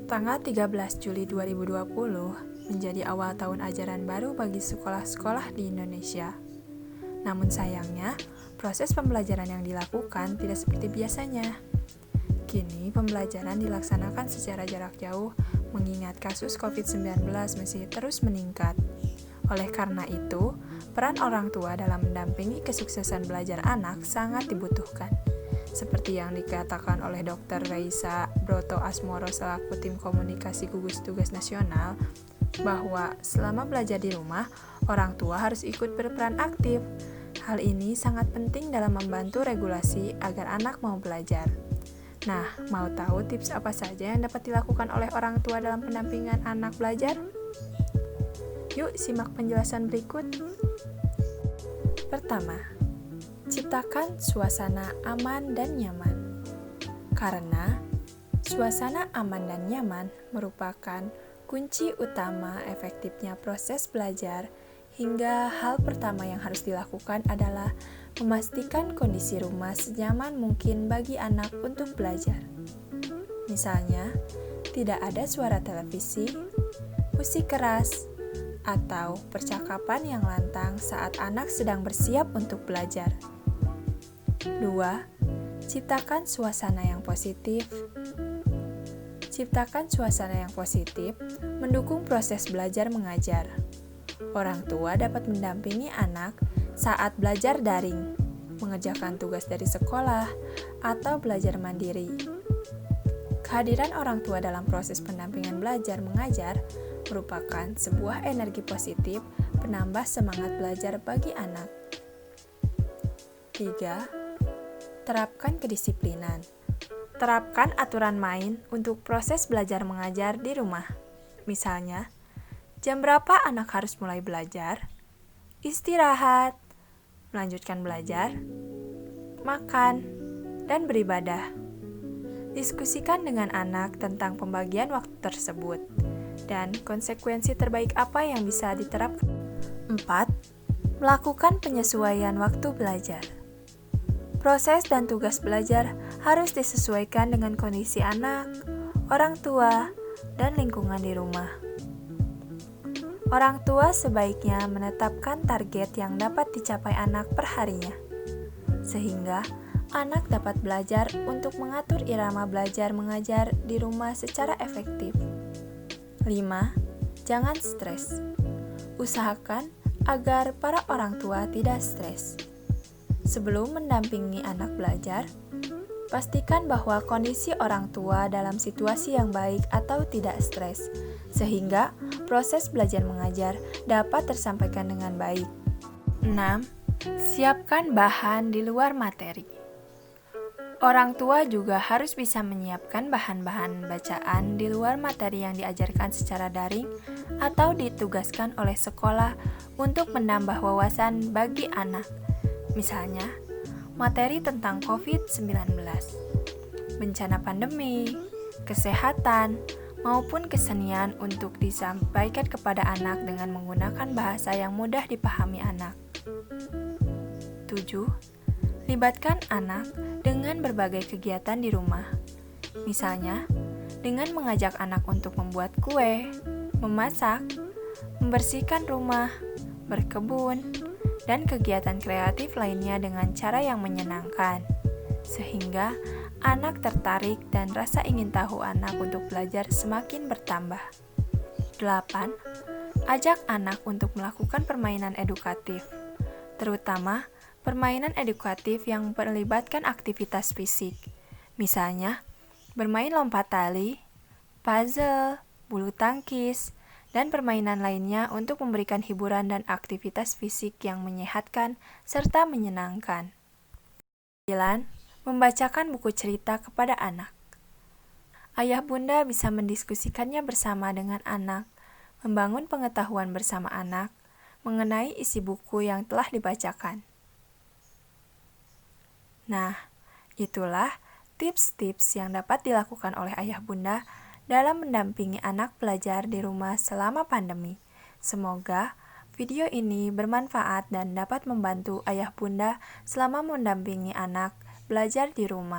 Tanggal 13 Juli 2020 menjadi awal tahun ajaran baru bagi sekolah-sekolah di Indonesia. Namun sayangnya, proses pembelajaran yang dilakukan tidak seperti biasanya. Kini, pembelajaran dilaksanakan secara jarak jauh mengingat kasus COVID-19 masih terus meningkat. Oleh karena itu, peran orang tua dalam mendampingi kesuksesan belajar anak sangat dibutuhkan. Seperti yang dikatakan oleh Dr. Raisa Broto Asmoro selaku tim komunikasi gugus tugas nasional, bahwa selama belajar di rumah, orang tua harus ikut berperan aktif. Hal ini sangat penting dalam membantu regulasi agar anak mau belajar. Nah, mau tahu tips apa saja yang dapat dilakukan oleh orang tua dalam pendampingan anak belajar? Yuk, simak penjelasan berikut. Pertama, ciptakan suasana aman dan nyaman. Karena suasana aman dan nyaman merupakan kunci utama efektifnya proses belajar, hingga hal pertama yang harus dilakukan adalah memastikan kondisi rumah senyaman mungkin bagi anak untuk belajar. Misalnya, tidak ada suara televisi, musik keras, atau percakapan yang lantang saat anak sedang bersiap untuk belajar. 2. Ciptakan suasana yang positif. Ciptakan suasana yang positif mendukung proses belajar mengajar. Orang tua dapat mendampingi anak saat belajar daring, mengerjakan tugas dari sekolah, atau belajar mandiri. Kehadiran orang tua dalam proses pendampingan belajar mengajar merupakan sebuah energi positif penambah semangat belajar bagi anak. 3. Terapkan kedisiplinan. Terapkan aturan main untuk proses belajar mengajar di rumah. Misalnya, jam berapa anak harus mulai belajar, istirahat, melanjutkan belajar, makan, dan beribadah. Diskusikan dengan anak tentang pembagian waktu tersebut dan konsekuensi terbaik apa yang bisa diterapkan. 4. Melakukan penyesuaian waktu belajar. Proses dan tugas belajar harus disesuaikan dengan kondisi anak, orang tua, dan lingkungan di rumah. Orang tua sebaiknya menetapkan target yang dapat dicapai anak per harinya, sehingga anak dapat belajar untuk mengatur irama belajar mengajar di rumah secara efektif. 5. Jangan stres. Usahakan agar para orang tua tidak stres. Sebelum mendampingi anak belajar, pastikan bahwa kondisi orang tua dalam situasi yang baik atau tidak stres, sehingga proses belajar mengajar dapat tersampaikan dengan baik. 6. Siapkan bahan di luar materi. Orang tua juga harus bisa menyiapkan bahan-bahan bacaan di luar materi yang diajarkan secara daring atau ditugaskan oleh sekolah untuk menambah wawasan bagi anak. Misalnya, materi tentang COVID-19, bencana pandemi, kesehatan, maupun kesenian untuk disampaikan kepada anak dengan menggunakan bahasa yang mudah dipahami anak. 7. Libatkan anak dengan berbagai kegiatan di rumah. Misalnya, dengan mengajak anak untuk membuat kue, memasak, membersihkan rumah, berkebun, dan kegiatan kreatif lainnya dengan cara yang menyenangkan, sehingga anak tertarik dan rasa ingin tahu anak untuk belajar semakin bertambah. 8. Ajak anak untuk melakukan permainan edukatif, terutama permainan edukatif yang melibatkan aktivitas fisik. Misalnya, bermain lompat tali, puzzle, bulu tangkis, dan permainan lainnya untuk memberikan hiburan dan aktivitas fisik yang menyehatkan serta menyenangkan. 9. Membacakan buku cerita kepada anak. Ayah bunda bisa mendiskusikannya bersama dengan anak, membangun pengetahuan bersama anak mengenai isi buku yang telah dibacakan. Nah, itulah tips-tips yang dapat dilakukan oleh ayah bunda dalam mendampingi anak belajar di rumah selama pandemi. Semoga video ini bermanfaat dan dapat membantu ayah bunda selama mendampingi anak belajar di rumah.